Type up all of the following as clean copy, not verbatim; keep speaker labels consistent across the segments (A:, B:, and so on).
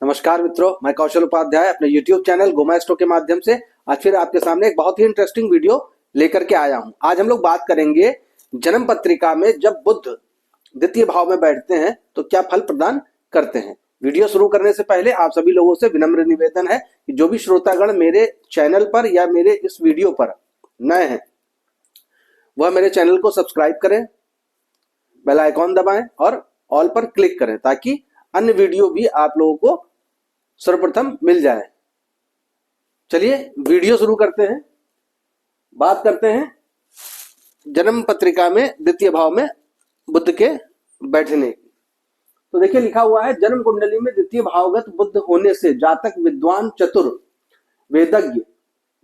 A: नमस्कार मित्रों, मैं कौशल उपाध्याय अपने YouTube चैनल गोमास्ट्रो के माध्यम से आज फिर आपके सामने एक बहुत ही इंटरेस्टिंग वीडियो लेकर के आया हूं। आज हम लोग बात करेंगे जन्म पत्रिका में जब बुध द्वितीय भाव में बैठते हैं तो क्या फल प्रदान करते हैं। वीडियो शुरू करने से पहले आप सभी लोगों से विनम्र निवेदन है कि जो भी श्रोतागण मेरे चैनल पर या मेरे इस वीडियो पर नए हैं वह मेरे चैनल को सब्सक्राइब करें, बेल आइकॉन दबाएं और ऑल पर क्लिक करें ताकि अन्य वीडियो भी आप लोगों को सर्वप्रथम मिल जाए। चलिए वीडियो शुरू करते हैं। बात करते हैं जन्म पत्रिका में द्वितीय भाव में बुध के बैठने की। तो देखिए लिखा हुआ है, जन्म कुंडली में द्वितीय भावगत बुध होने से जातक विद्वान, चतुर, वेदज्ञ,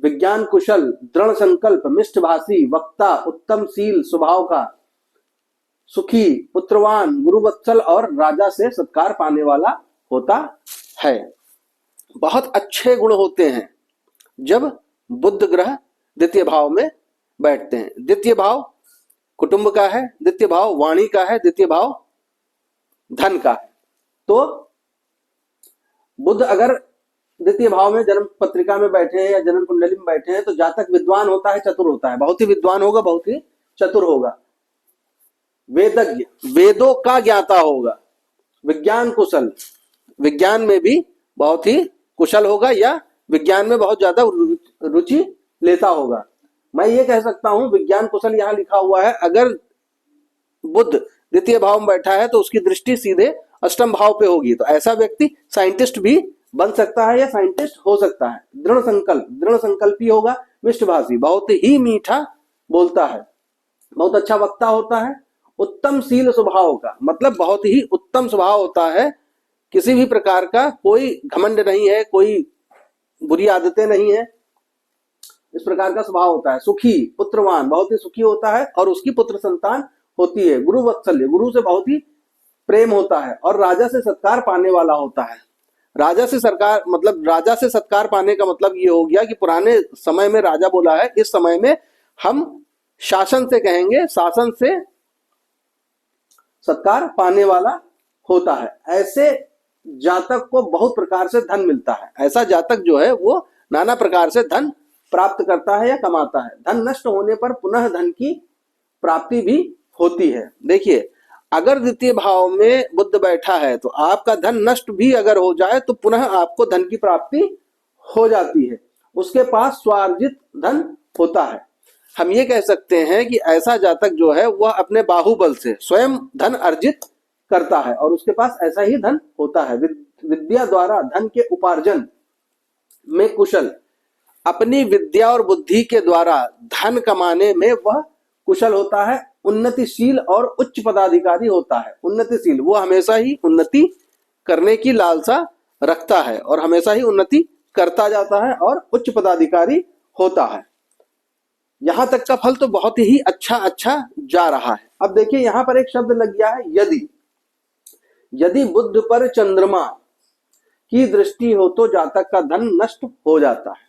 A: विज्ञान कुशल, दृढ़ संकल्प, मिष्टभाषी, वक्ता, उत्तम शील स्वभाव का, सुखी, पुत्रवान, गुरुवत्सल और राजा से सत्कार पाने वाला होता है। बहुत अच्छे गुण होते हैं जब बुध ग्रह द्वितीय भाव में बैठते हैं। द्वितीय भाव कुटुंब का है, द्वितीय भाव वाणी का है, द्वितीय भाव धन का है। तो बुध अगर द्वितीय भाव में जन्म पत्रिका में बैठे हैं या जन्म कुंडली में बैठे हैं तो जातक विद्वान होता है, चतुर होता है, बहुत ही विद्वान होगा, बहुत ही चतुर होगा, वेदज्ञ, वेदों का ज्ञाता होगा, विज्ञान कुशल, विज्ञान में भी बहुत ही कुशल होगा या विज्ञान में बहुत ज्यादा रुचि लेता होगा। मैं ये कह सकता हूं विज्ञान कुशल यहां लिखा हुआ है, अगर बुध द्वितीय भाव में बैठा है तो उसकी दृष्टि सीधे अष्टम भाव पे होगी, तो ऐसा व्यक्ति साइंटिस्ट भी बन सकता है या साइंटिस्ट हो सकता है। दृढ़ संकल्पी होगा, मिष्टभाषी, बहुत ही मीठा बोलता है, बहुत अच्छा वक्ता होता है, उत्तम शील स्वभाव का, मतलब बहुत ही उत्तम स्वभाव होता है, किसी भी प्रकार का कोई घमंड नहीं है, कोई बुरी आदतें नहीं है, इस प्रकार का स्वभाव होता है। सुखी, पुत्रवान, बहुत ही सुखी होता है और उसकी पुत्र संतान होती है। गुरु वत्सल्य, गुरु से बहुत ही प्रेम होता है और राजा से सत्कार पाने वाला होता है। राजा से सत्कार पाने का मतलब ये हो गया कि पुराने समय में राजा बोला है, इस समय में हम शासन से कहेंगे, शासन से सत्कार पाने वाला होता है। ऐसे जातक को बहुत प्रकार से धन मिलता है। ऐसा जातक जो है वो नाना प्रकार से धन प्राप्त करता है या कमाता है। धन नष्ट होने पर पुनः धन की प्राप्ति भी होती है। देखिए अगर द्वितीय भाव में बुध बैठा है तो आपका धन नष्ट भी अगर हो जाए तो पुनः आपको धन की प्राप्ति हो जाती है। उसके पास स्वार्जित धन होता है। हम ये कह सकते हैं कि ऐसा जातक जो है वह अपने बाहुबल से स्वयं धन अर्जित करता है और उसके पास ऐसा ही धन होता है। विद्या द्वारा धन के उपार्जन में कुशल, अपनी विद्या और बुद्धि के द्वारा धन कमाने में वह कुशल होता है। उन्नतिशील और उच्च पदाधिकारी होता है। उन्नतिशील, वो हमेशा ही उन्नति करने की लालसा रखता है और हमेशा ही उन्नति करता जाता है और उच्च पदाधिकारी होता है। यहां तक का फल तो बहुत ही अच्छा जा रहा है। अब देखिए यहां पर एक शब्द लग गया है, यदि बुध पर चंद्रमा की दृष्टि हो तो जातक का धन नष्ट हो जाता है।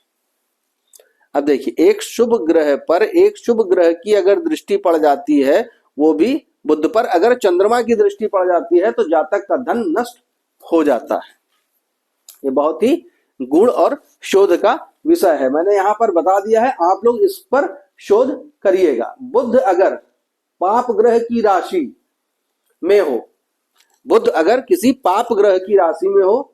A: अब देखिए एक शुभ ग्रह पर एक शुभ ग्रह की अगर दृष्टि पड़ जाती है, वो भी बुध पर अगर चंद्रमा की दृष्टि पड़ जाती है तो जातक का धन नष्ट हो जाता है। ये बहुत ही गुण और शोध का विषय है। मैंने यहां पर बता दिया है, आप लोग इस पर शोध करिएगा। बुध अगर पाप ग्रह की राशि में हो, बुध अगर किसी पाप ग्रह की राशि में हो,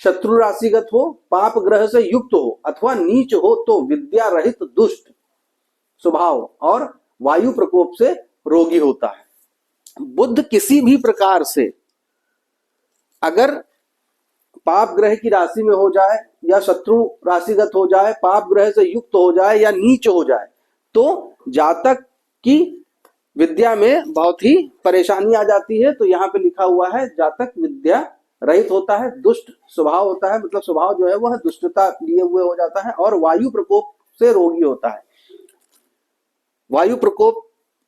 A: शत्रु राशिगत हो, पाप ग्रह से युक्त हो अथवा नीच हो तो विद्या रहित, दुष्ट स्वभाव और वायु प्रकोप से रोगी होता है। बुध किसी भी प्रकार से अगर पाप ग्रह की राशि में हो जाए या शत्रु राशिगत हो जाए, पाप ग्रह से युक्त हो जाए या नीच हो जाए तो जातक की विद्या में बहुत ही परेशानी आ जाती है। तो यहाँ पे लिखा हुआ है जातक विद्या रहित होता है, दुष्ट स्वभाव होता है, मतलब स्वभाव जो है वह दुष्टता लिए हुए हो जाता है और वायु प्रकोप से रोगी होता है। वायु प्रकोप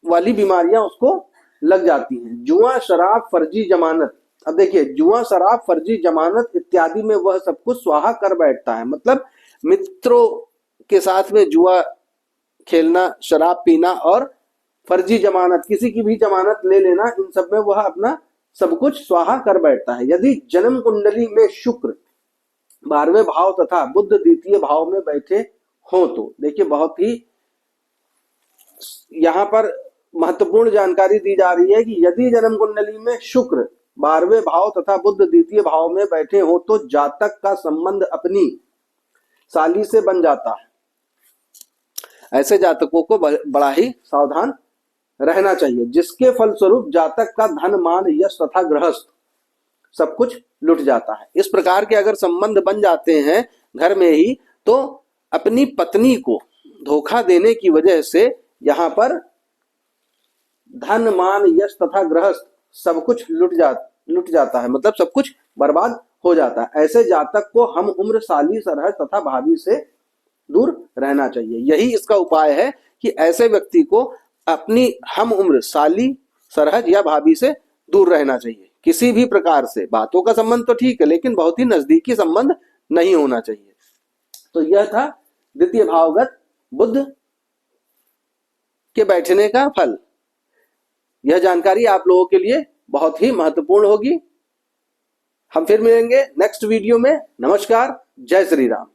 A: वाली बीमारियां उसको लग जाती हैं। जुआ, शराब, फर्जी जमानत। अब देखिए जुआ, शराब, फर्जी जमानत इत्यादि में वह सब कुछ स्वाहा कर बैठता है। मतलब मित्रों के साथ में जुआ खेलना, शराब पीना और फर्जी जमानत, किसी की भी जमानत ले लेना, इन सब में वह अपना सब कुछ स्वाहा कर बैठता है। यदि जन्म कुंडली में शुक्र 12वें भाव तथा बुध द्वितीय भाव में बैठे हो तो देखिए बहुत ही यहाँ पर महत्वपूर्ण जानकारी दी जा रही है कि यदि जन्म कुंडली में शुक्र 12वें भाव तथा बुध द्वितीय भाव में बैठे हो तो जातक का संबंध अपनी साली से बन जाता है। ऐसे जातकों को बड़ा ही सावधान रहना चाहिए, जिसके फलस्वरूप जातक का धन मान यश तथा गृहस्थ सब कुछ लुट जाता है। इस प्रकार के अगर संबंध बन जाते हैं घर में ही तो अपनी पत्नी को धोखा देने की वजह से यहाँ पर धन मान यश तथा गृहस्थ सब कुछ लुट जाता है, मतलब सब कुछ बर्बाद हो जाता है। ऐसे जातक को हम उम्र साली सरहज तथा भाभी से दूर रहना चाहिए। यही इसका उपाय है कि ऐसे व्यक्ति को अपनी हम उम्र साली सरहज या भाभी से दूर रहना चाहिए। किसी भी प्रकार से बातों का संबंध तो ठीक है, लेकिन बहुत ही नजदीकी संबंध नहीं होना चाहिए। तो यह था द्वितीय भावगत बुध के बैठने का फल। यह जानकारी आप लोगों के लिए बहुत ही महत्वपूर्ण होगी। हम फिर मिलेंगे नेक्स्ट वीडियो में। नमस्कार, जय श्री राम।